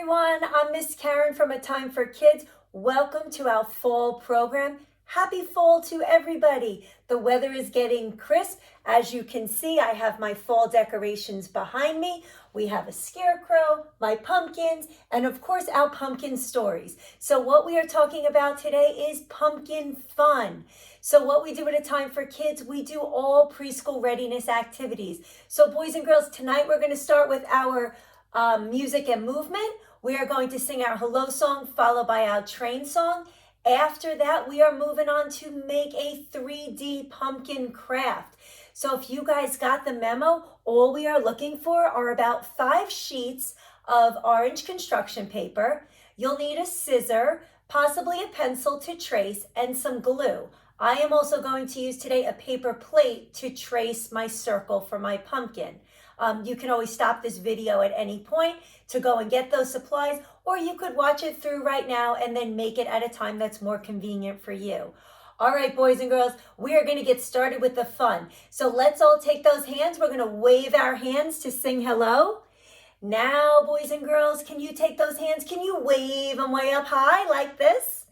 everyone, I'm Miss Karen from A Time for Kids. Welcome to our fall program. Happy fall to everybody. The weather is getting crisp. As you can see, I have my fall decorations behind me. We have a scarecrow, my pumpkins, and of course our pumpkin stories. So what we are talking about today is pumpkin fun. So what we do at A Time for Kids, we do all preschool readiness activities. So boys and girls, tonight we're going to start with our music and movement. We are going to sing our hello song followed by our train song. After that, we are moving on to make a 3D pumpkin craft. So if you guys got the memo, all we are looking for are about 5 sheets of orange construction paper. You'll need a scissor, possibly a pencil to trace, and some glue. I am also going to use today a paper plate to trace my circle for my pumpkin. You can always stop this video at any point to go and get those supplies, or you could watch it through right now and then make it at a time that's more convenient for you. All right, boys and girls, we are going to get started with the fun. So let's all take those hands. We're going to wave our hands to sing hello. Now, boys and girls, can you take those hands? Can you wave them way up high like this?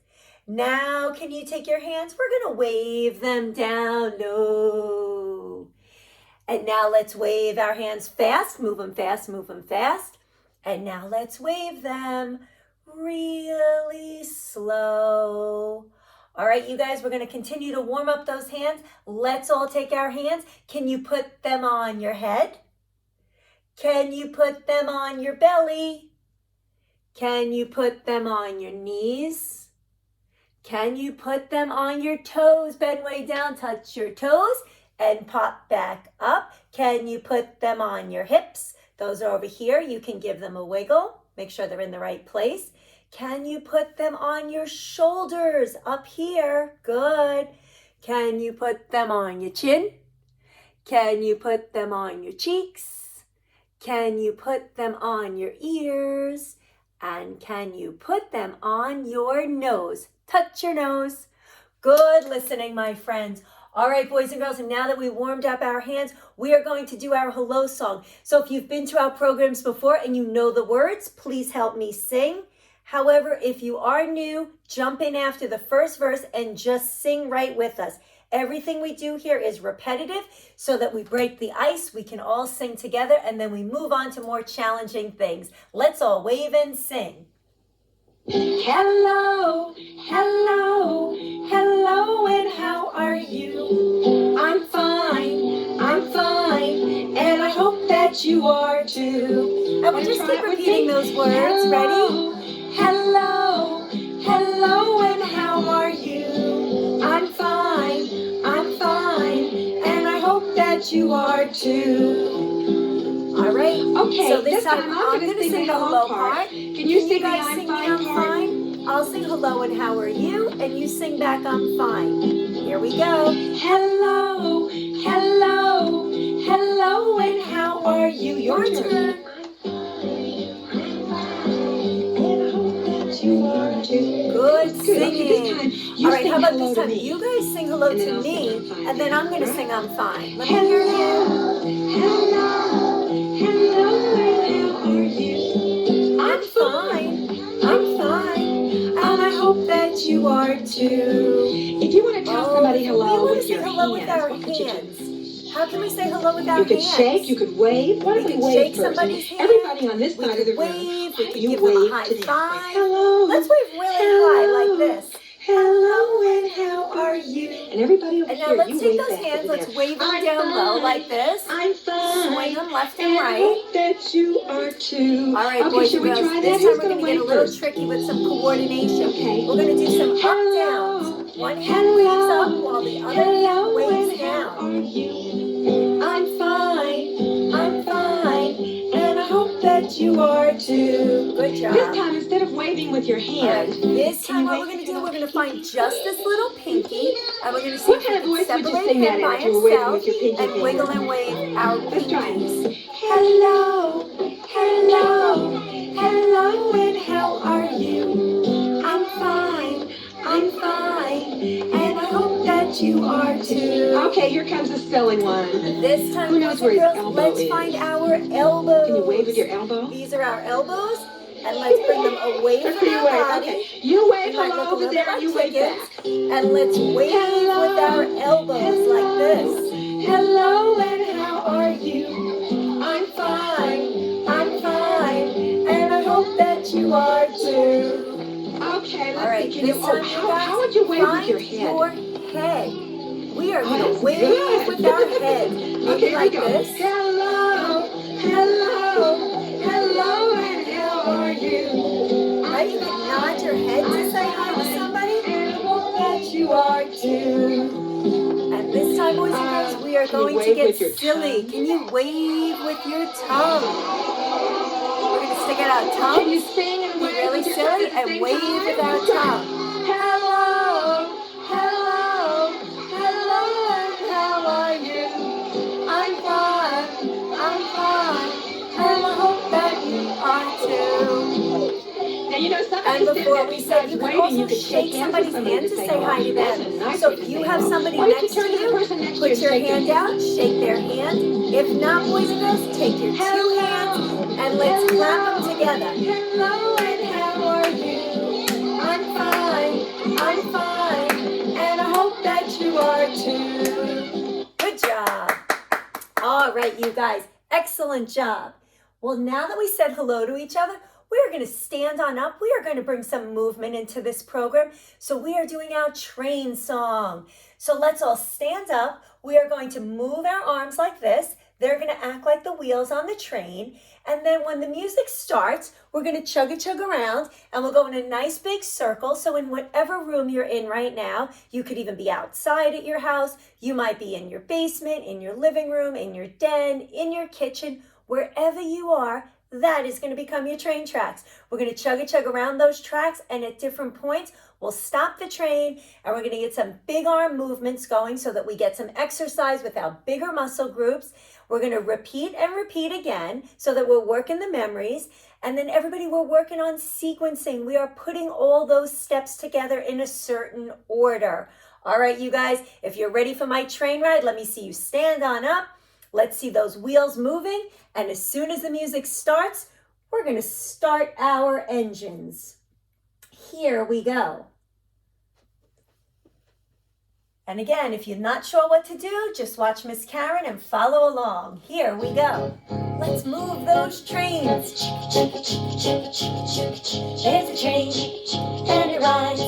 Now, can you take your hands? We're going to wave them down low. And now let's wave our hands fast, move them fast, move them fast. And now let's wave them really slow. All right, you guys, we're going to continue to warm up those hands. Let's all take our hands. Can you put them on your head? Can you put them on your belly? Can you put them on your knees? Can you put them on your toes? Bend way down, touch your toes. And pop back up. Can you put them on your hips? Those are over here. You can give them a wiggle. Make sure they're in the right place. Can you put them on your shoulders up here? Good. Can you put them on your chin? Can you put them on your cheeks? Can you put them on your ears? And can you put them on your nose? Touch your nose. Good listening, my friends. All right, boys and girls, and now that we warmed up our hands, we are going to do our hello song. So if you've been to our programs before and you know the words, please help me sing. However, if you are new, jump in after the first verse and just sing right with us. Everything we do here is repetitive so that we break the ice, we can all sing together, and then we move on to more challenging things. Let's all wave and sing. Hello, hello, hello, and how are you? I'm fine, and I hope that you are too. And we'll just keep repeating those words. Ready? Hello, hello, and how are you? I'm fine, and I hope that you are too. All right. Okay, so this time I'm going to sing the hello part. Can you sing the I'm fine part? I'll sing hello and how are you, and you sing back I'm fine. Here we go. Hello, hello, hello, and how are you? Your turn. Good singing. All right, how about this time? You guys sing hello to me, and then I'm going to sing I'm fine. Let me hear you. Hello, hello, and how are you? I'm fine, and I hope that you are too. If you want to tell somebody hello with your hands, how can we say hello with our hands? You could shake, you could wave. Why don't we wave first? Everybody on this side of the room, we can you give wave them a high to five. Hello. Let's wave really high like this. Hello, and how are you? And everybody over and now here, let's you take wave those back hands. over Let's there. wave them I'm down low fine. like this. I'm fine. Swing them left and I right. hope that you are too. All right, okay, boys should and we girls. try that? This Who's time we're going to wave get a little first? tricky with some coordination. Okay. We're going to do some up downs. One hand waves up while the other hand waves down. How are you? I'm fine, and I hope that you are too. Good job. This time, instead of waving with your hand, this time what we're going to do, we're going to find just this little pinky, and we're going to see what kind of voice would you sing that in if you were waving with your pinky and finger? wiggle and wave our Let's try it. Hello, hello, hello, and how are you? I'm fine, and I hope that you are too. Okay, here comes the spelling one. This time, who knows where his elbow let's is? find our elbows. Can you wave with your elbow? These are our elbows. And let's bring them away from our body. Okay. You wave We might look a hello over little there, like you wave chickens. back. And let's wave with our elbows like this. Hello and how are you? I'm fine, and I hope that you are too. Okay, All right, this time, you guys, how would you wave with your find head? your head. We are going That's to wave good. with our head. Maybe Okay, like here we go. this. Hello, and how are you? Right? You can nod your head to say hi to somebody. And I hope that you are too. And this time, boys and girls, we are going to get silly. Can you wave with your tongue? We're going to stick out our tongue. Can you sing and Be really silly and wave with our tongue. Hello, and how are you? I'm fine, and I hope that you are too. Now, you know, And before we said, you can also shake somebody's hand to say hi to them. So if you have somebody next to you, put your hand out, shake their hand. If not, boys and girls, take your two hands and let's clap them together. Hello, and how are you? I'm fine, and I hope that you are too. Good job. All right, you guys, excellent job. Well, now that we said hello to each other, we are going to stand on up. We are going to bring some movement into this program. So we are doing our train song. So let's all stand up. We are going to move our arms like this. They're going to act like the wheels on the train. And then when the music starts, we're going to chug around and we'll go in a nice big circle. So in whatever room you're in right now, you could even be outside at your house. You might be in your basement, in your living room, in your den, in your kitchen, wherever you are. That is going to become your train tracks. We're going to chug around those tracks, and at different points, we'll stop the train, and we're going to get some big arm movements going so that we get some exercise with our bigger muscle groups. We're going to repeat and repeat again so that we're working the memories. And then everybody, we're working on sequencing. We are putting all those steps together in a certain order. All right, you guys, if you're ready for my train ride, let me see you stand on up. Let's see those wheels moving. And as soon as the music starts, we're going to start our engines. Here we go. And again, if you're not sure what to do, just watch Miss Karen and follow along. Here we go. Let's move those trains. There's a train, and it rides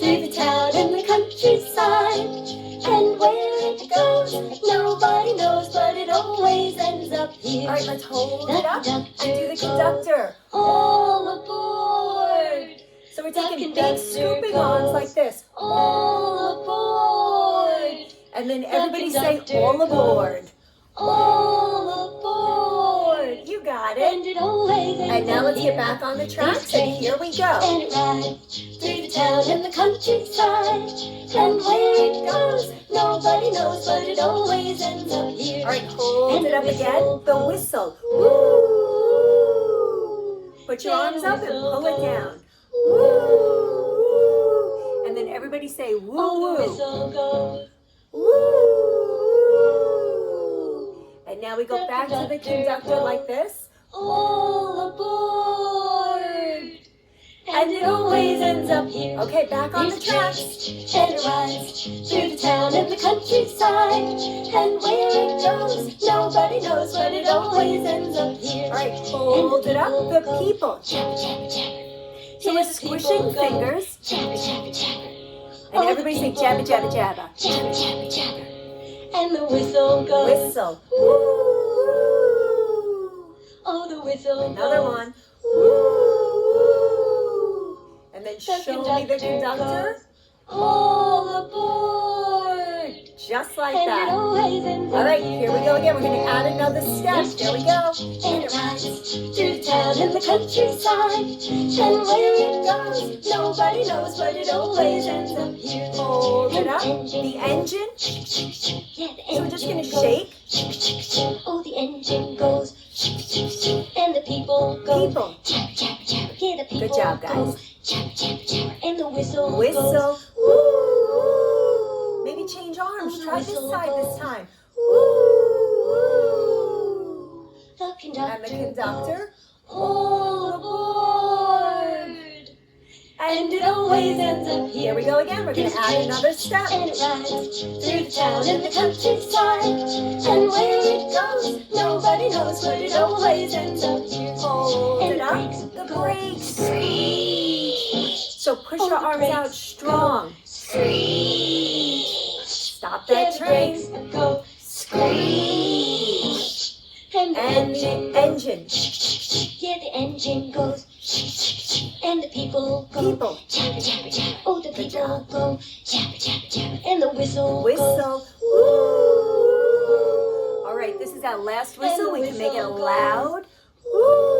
through the town and the countryside. And where it goes, nobody knows, but it always ends up here. All right, let's hold it up and do the conductor. All aboard. So we're taking big scooping arms like this. All aboard. And then everybody say all aboard. All aboard. You got it. And now let's get back on the tracks, and here we go. And it rides through the town and the countryside. And where it goes, nobody knows, but it always ends up here. All right, hold it up again. The whistle. Woo! Put your arms up and pull it down. Woo! And then everybody say woo woo. The whistle goes. Woo! And now we go back to the conductor like this. All aboard. And it always ends up here. Okay, back on the tracks. And it rides through the town and the countryside. And where it goes, nobody knows, but it always ends up here. All right, hold it up. The people. So we're squishing fingers. And everybody say jabba, jabba, jabba. Jabba, jabba, jabba. And the whistle goes. Whistle. Woo! Oh, the whistle. Another one. Woo! And then show me the conductor. All aboard. Just like that. All right, here we go again. We're going to add another step. Here we go. And it rides through the town and the countryside. And where it goes, nobody knows, but it always ends up here. Hold it up. The engine. So we're just going to shake. Oh, the engine goes. And the people go. People. Yeah, the people. Good job, guys. And the whistle. Whistle. Woo! Maybe change arms. Try this side this time. Woo! And the conductor. All aboard. and it always ends up here. Here we go again. We're going to add another step. And it rides through the town and the countryside. And where it goes, nobody knows, but it always ends up here. Hold And it up. the The brakes. Screech. So push Oh, your the arms brakes out strong. Screech. Stop Yeah, that the train. brakes go screech. And the And engine the engine. Yeah, the engine goes and the people go People. chappa chappa chappa. Oh, the Good people job. go chappa chappa chappa. And the whistle Whistle. goes Woo. All right, this is our last whistle. the We can make it whistle loud. woo.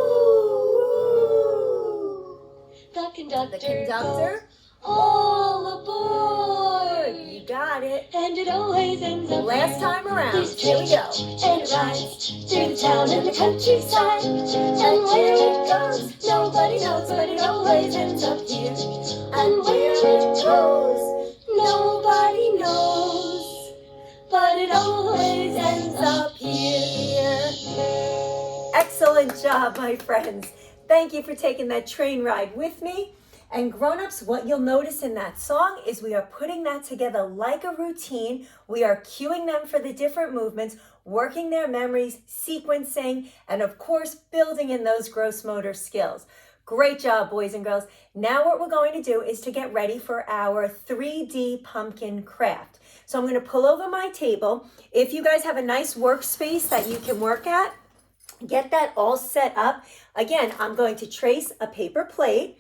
The conductor, The conductor. goes all aboard. You got it. And it always ends up Last time around. This Here we train go. and it rides through the town and the countryside. And where it goes, nobody knows, but it always ends up here. And where it goes, nobody knows, but it always ends up here. Excellent job, my friends. Thank you for taking that train ride with me. And grown-ups, what you'll notice in that song is we are putting that together like a routine. We are cueing them for the different movements, working their memories, sequencing, and of course, building in those gross motor skills. Great job, boys and girls. Now what we're going to do is to get ready for our 3D pumpkin craft. So I'm going to pull over my table. If you guys have a nice workspace that you can work at, get that all set up. Again, I'm going to trace a paper plate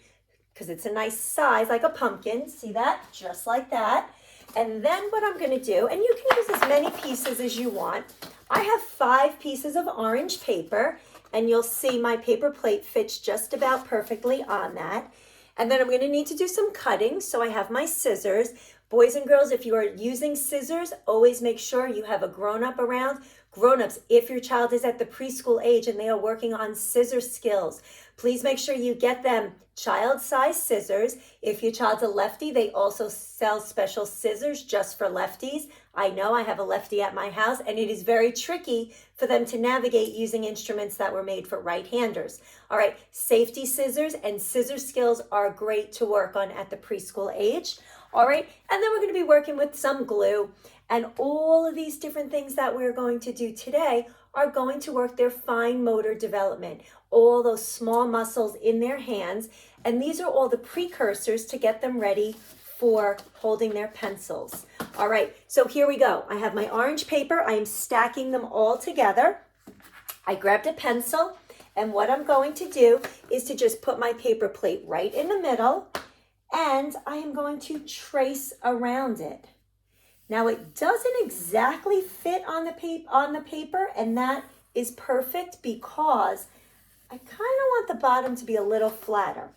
because it's a nice size like a pumpkin. See that? Just like that. And then what I'm going to do, and you can use as many pieces as you want. I have 5 pieces of orange paper, and you'll see my paper plate fits just about perfectly on that. And then I'm going to need to do some cutting, so I have my scissors. Boys and girls, if you are using scissors, always make sure you have a grown-up around. Grown-ups, if your child is at the preschool age and they are working on scissor skills, please make sure you get them child-size scissors. If your child's a lefty, they also sell special scissors just for lefties. I know I have a lefty at my house, and it is very tricky for them to navigate using instruments that were made for right-handers. All right, safety scissors and scissor skills are great to work on at the preschool age. All right, and then we're going to be working with some glue, and all of these different things that we're going to do today are going to work their fine motor development, all those small muscles in their hands, and these are all the precursors to get them ready for holding their pencils. All right, so here we go. I have my orange paper. I am stacking them all together. I grabbed a pencil, and what I'm going to do is to just put my paper plate right in the middle, and I am going to trace around it. Now it doesn't exactly fit on the paper, and that is perfect because I kind of want the bottom to be a little flatter.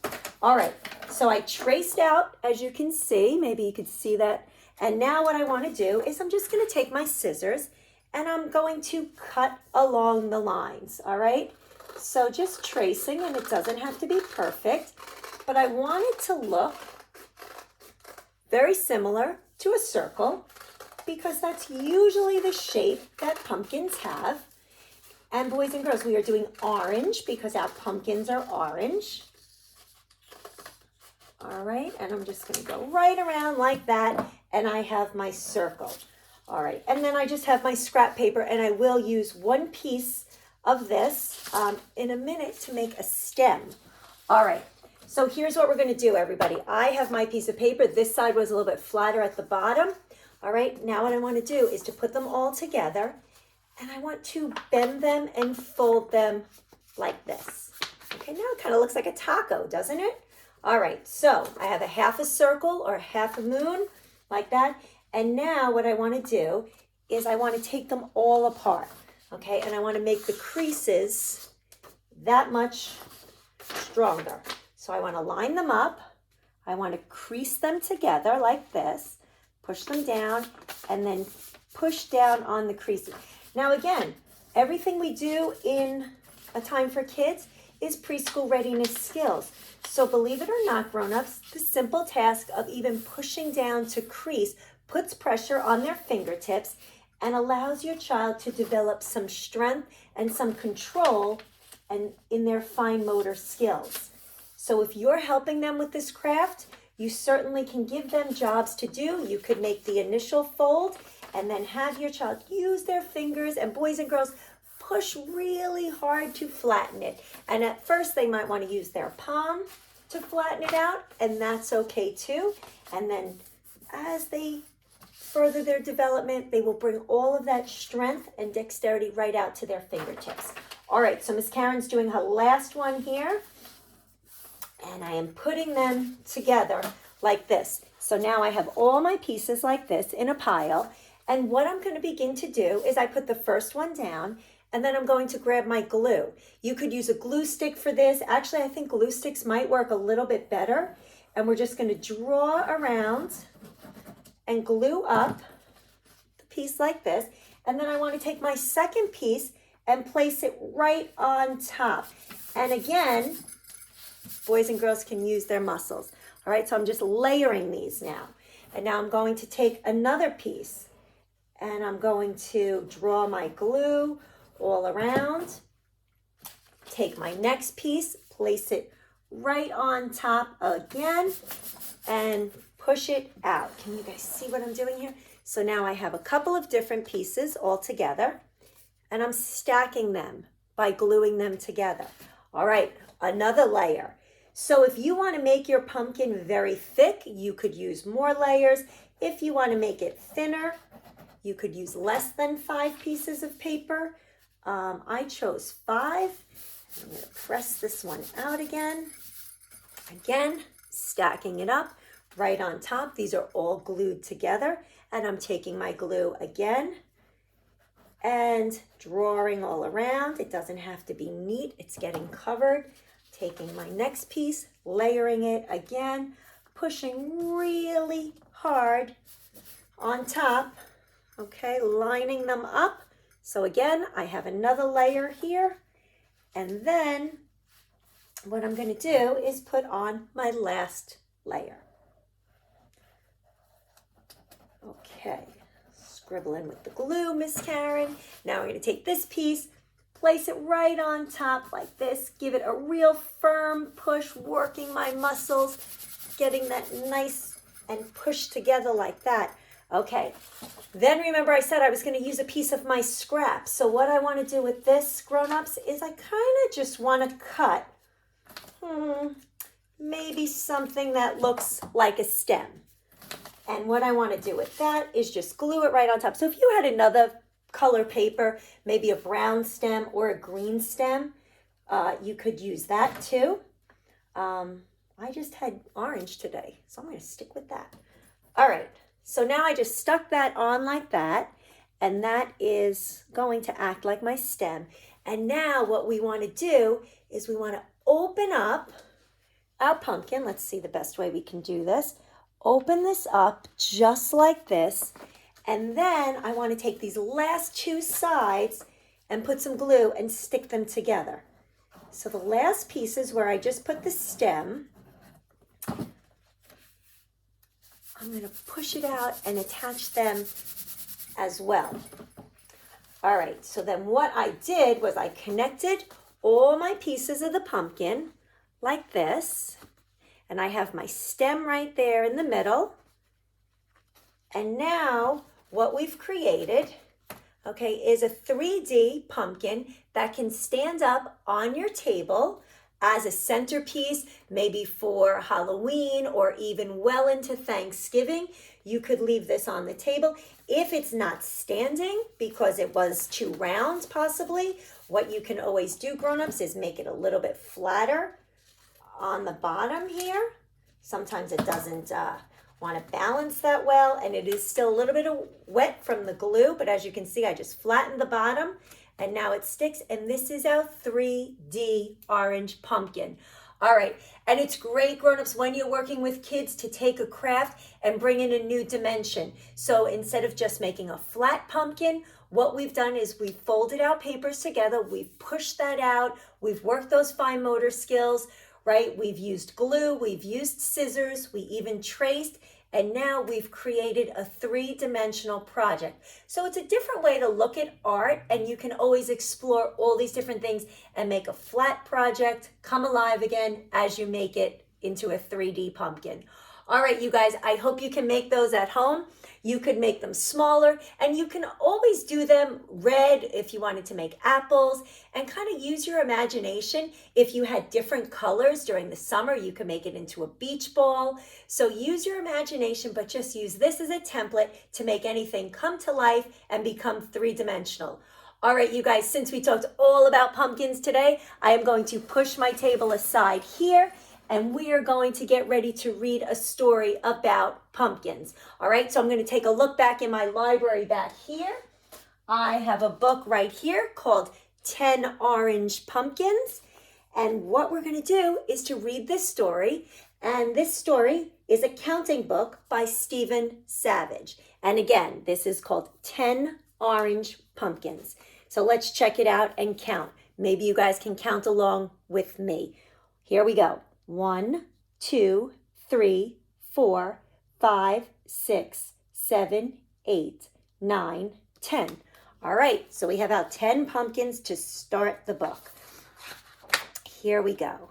All right, so I traced out, as you can see, maybe you could see that. And now what I want to do is I'm just going to take my scissors and I'm going to cut along the lines, all right? So just tracing, and it doesn't have to be perfect, but I want it to look very similar to a circle because that's usually the shape that pumpkins have. And boys and girls, we are doing orange because our pumpkins are orange. All right, and I'm just going to go right around like that, and I have my circle. All right, and then I just have my scrap paper, and I will use one piece of this in a minute to make a stem. All right, so here's what we're going to do, everybody. I have my piece of paper. This side was a little bit flatter at the bottom. All right, now what I want to do is to put them all together, and I want to bend them and fold them like this. Okay, now it kind of looks like a taco, doesn't it? All right, so I have a half a circle or half a moon like that. And now what I want to do is I want to take them all apart, okay? And I want to make the creases that much stronger. So I want to line them up. I want to crease them together like this, push them down, and then push down on the creases. Now again, everything we do in A Time for Kids is preschool readiness skills. So believe it or not, grown-ups, the simple task of even pushing down to crease puts pressure on their fingertips and allows your child to develop some strength and some control and in their fine motor skills. So if you're helping them with this craft, you certainly can give them jobs to do. You could make the initial fold and then have your child use their fingers, and boys and girls push really hard to flatten it. And at first they might want to use their palm to flatten it out, and that's okay too. And then as they further their development, they will bring all of that strength and dexterity right out to their fingertips. All right, so Miss Karen's doing her last one here, and I am putting them together like this. So now I have all my pieces like this in a pile, and what I'm going to begin to do is I put the first one down, and then I'm going to grab my glue. You could use a glue stick for this. Actually, I think glue sticks might work a little bit better, and we're just going to draw around and glue up the piece like this, and then I want to take my second piece and place it right on top. And again, boys and girls can use their muscles. All right, so I'm just layering these now. And now I'm going to take another piece, and I'm going to draw my glue all around. Take my next piece, place it right on top again, and push it out. Can you guys see what I'm doing here? So now I have a couple of different pieces all together, and I'm stacking them by gluing them together. All right, another layer. So if you want to make your pumpkin very thick, you could use more layers. If you want to make it thinner, you could use less than 5 pieces of paper. I chose 5. I'm going to press this one out again. Again, stacking it up right on top. These are all glued together, and I'm taking my glue again and drawing all around. It doesn't have to be neat. It's getting covered. Taking my next piece, layering it again, pushing really hard on top, okay, lining them up. So again, I have another layer here, and then what I'm going to do is put on my last layer. Okay, scribbling with the glue, Miss Karen. Now we're going to take this piece, place it right on top like this, give it a real firm push, working my muscles, getting that nice and pushed together like that. Okay, then remember I said I was going to use a piece of my scrap. So what I want to do with this, grown-ups, is I kind of just want to cut maybe something that looks like a stem. And what I want to do with that is just glue it right on top. So if you had another color paper, maybe a brown stem or a green stem, you could use that too. I just had orange today, so I'm going to stick with that. All right, so now I just stuck that on like that, and that is going to act like my stem. And now what we want to do is we want to open up our pumpkin. Let's see the best way we can do this. Open this up just like this. And then I want to take these last 2 sides and put some glue and stick them together. So the last pieces where I just put the stem, I'm going to push it out and attach them as well. All right, so then what I did was I connected all my pieces of the pumpkin like this. And I have my stem right there in the middle. And now what we've created, okay, is a 3D pumpkin that can stand up on your table as a centerpiece, maybe for Halloween or even well into Thanksgiving. You could leave this on the table. If it's not standing because it was too round possibly, what you can always do, grown-ups, is make it a little bit flatter on the bottom here. Sometimes it doesn't want to balance that well, and it is still a little bit wet from the glue, but as you can see, I just flattened the bottom and now it sticks, and this is our 3D orange pumpkin. All right, and it's great, grown-ups, when you're working with kids to take a craft and bring in a new dimension. So instead of just making a flat pumpkin, what we've done is we've folded our papers together, we've pushed that out, we've worked those fine motor skills, right? We've used glue, we've used scissors, we even traced, And now we've created a three-dimensional project. So it's a different way to look at art, and you can always explore all these different things and make a flat project come alive again as you make it into a 3D pumpkin. All right, you guys, I hope you can make those at home. You could make them smaller, and you can always do them red if you wanted to make apples, and kind of use your imagination. If you had different colors during the summer, you could make it into a beach ball. So use your imagination, but just use this as a template to make anything come to life and become three-dimensional. All right, you guys, since we talked all about pumpkins today, I am going to push my table aside here, and we are going to get ready to read a story about pumpkins. All right, so I'm going to take a look back in my library back here. I have a book right here called 10 Orange Pumpkins. And what we're going to do is to read this story. And this story is a counting book by Stephen Savage. And again, this is called 10 Orange Pumpkins. So let's check it out and count. Maybe you guys can count along with me. Here we go. 1, 2, 3, 4, 5, 6, 7, 8, 9, 10. All right, so we have about 10 pumpkins to start the book. Here we go.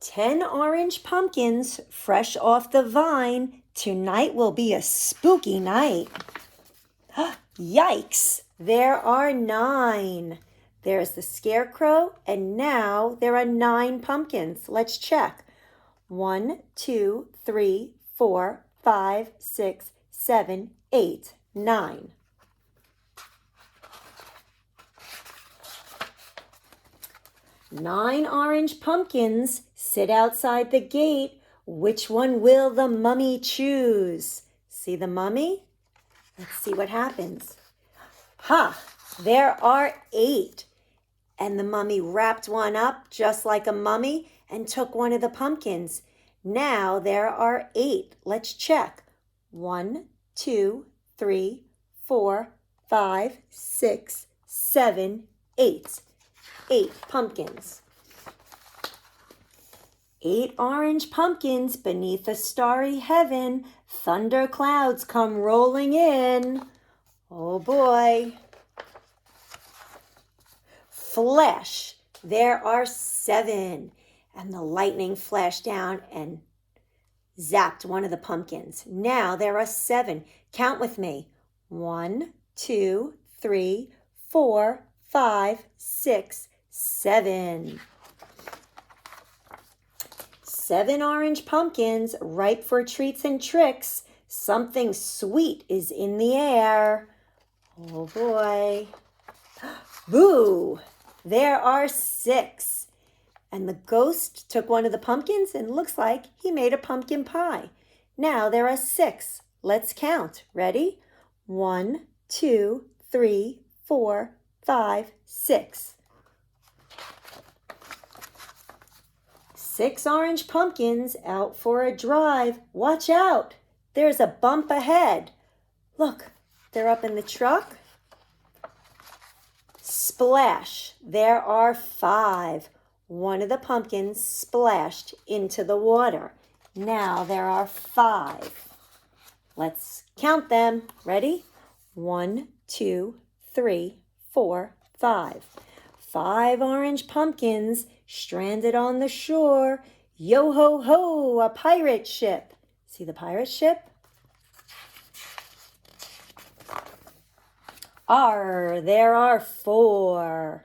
10 orange pumpkins fresh off the vine. Tonight will be a spooky night. Yikes, there are 9. There's the scarecrow, and now there are 9 pumpkins. Let's check. 1, 2, 3, 4, 5, 6, 7, 8, 9. Nine orange pumpkins sit outside the gate. Which one will the mummy choose? See the mummy? Let's see what happens. Ha! There are 8. And the mummy wrapped one up just like a mummy and took one of the pumpkins. Now there are 8. Let's check. 1, 2, 3, 4, 5, 6, 7, 8. 8 pumpkins. 8 orange pumpkins beneath a starry heaven. Thunder clouds come rolling in. Oh boy. Flash, there are 7. And the lightning flashed down and zapped one of the pumpkins. Now there are 7. Count with me. 1, 2, 3, 4, 5, 6, 7. 7 orange pumpkins ripe for treats and tricks. Something sweet is in the air. Oh boy. Boo! There are 6. And the ghost took one of the pumpkins and looks like he made a pumpkin pie. Now there are 6. Let's count. Ready? 1, 2, 3, 4, 5, 6. 6 orange pumpkins out for a drive. Watch out! There's a bump ahead. Look, they're up in the truck. Splash! There are 5. One of the pumpkins splashed into the water. Now there are 5. Let's count them. Ready? 1, 2, 3, 4, 5. 5 orange pumpkins stranded on the shore. Yo ho ho, a pirate ship. See the pirate ship? There are 4.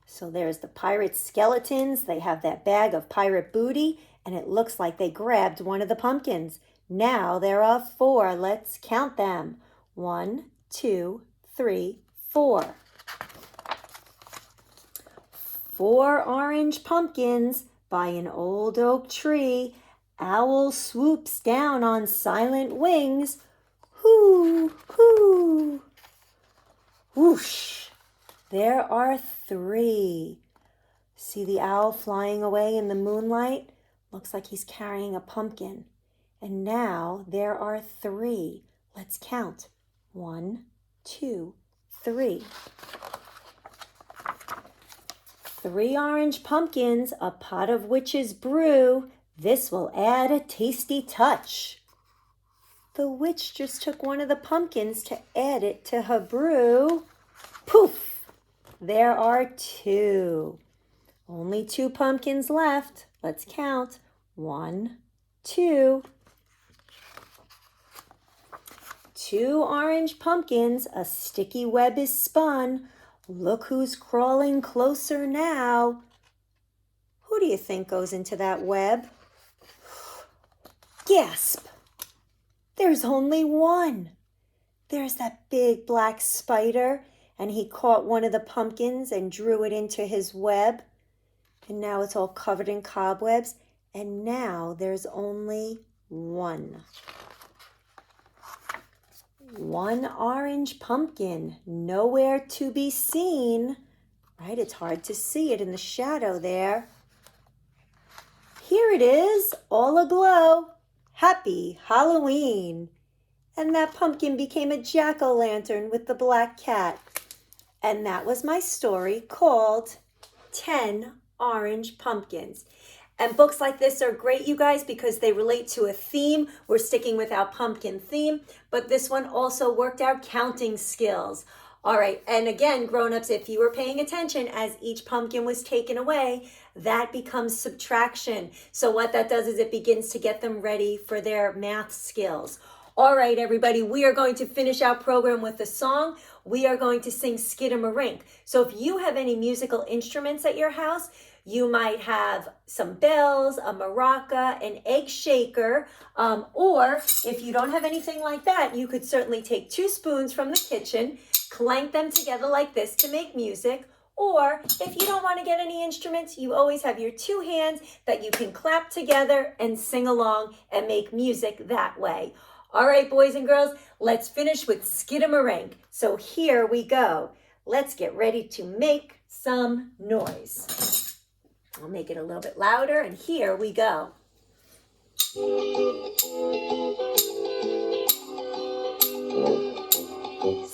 So there's the pirate skeletons. They have that bag of pirate booty, and it looks like they grabbed one of the pumpkins. Now there are 4. Let's count them. 1, 2, 3, 4. 4 orange pumpkins by an old oak tree. Owl swoops down on silent wings. Hoo, hoo. Whoosh. There are 3. See the owl flying away in the moonlight? Looks like he's carrying a pumpkin. And now there are 3. Let's count. 1, 2, 3. 3 orange pumpkins, a pot of witch's brew. This will add a tasty touch. The witch just took one of the pumpkins to add it to her brew. Poof! There are 2. Only 2 pumpkins left. Let's count. 1, 2. 2 orange pumpkins. A sticky web is spun. Look who's crawling closer now. Who do you think goes into that web? Gasp! There's only 1. There's that big black spider, and he caught one of the pumpkins and drew it into his web. And now it's all covered in cobwebs, and now there's only 1. 1 orange pumpkin, nowhere to be seen. Right, it's hard to see it in the shadow there. Here it is, all aglow. Happy Halloween. And that pumpkin became a jack-o'-lantern with the black cat. And that was my story called 10 Orange Pumpkins. And books like this are great, you guys, because they relate to a theme. We're sticking with our pumpkin theme, but this one also worked out counting skills. All right, and again, grown-ups, if you were paying attention as each pumpkin was taken away, that becomes subtraction. So what that does is it begins to get them ready for their math skills. All right, everybody, we are going to finish our program with a song. We are going to sing Skidamarink. So if you have any musical instruments at your house, you might have some bells, a maraca, an egg shaker, or if you don't have anything like that, you could certainly take 2 spoons from the kitchen, clank them together like this to make music. Or if you don't want to get any instruments, you always have your 2 hands that you can clap together and sing along and make music that way. All right, boys and girls, let's finish with Skidamarink. So here we go. Let's get ready to make some noise. I'll make it a little bit louder, and here we go.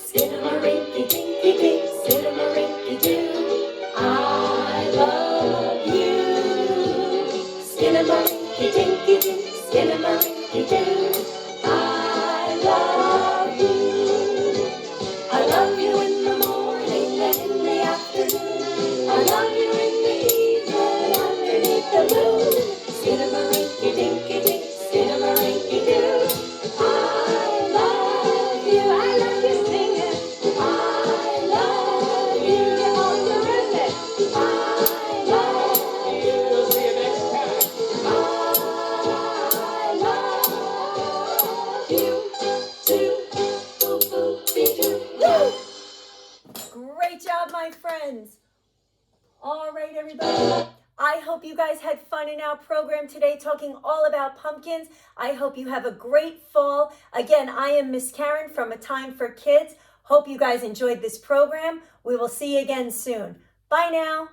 Skidamarinky-dinky-dink, skidamarinky-doo, I love you. Skidamarinky-dinky-dink, skidamarinky-doo, I love you. I love you in the morning and in the afternoon. I love you in the evening underneath the moon. Skidamarinky-dinky-dink, skidamarinky-doo, I love you. I love you singing. I love you. You're all terrific. I love you. We'll see you next time. I love you too. Boo boo be doo. Woo! Great job, my friends. All right, everybody. I hope you guys had fun in our program today talking all about pumpkins. I hope you have a great fall. Again, I am Miss Karen from A Time for Kids. Hope you guys enjoyed this program. We will see you again soon. Bye now.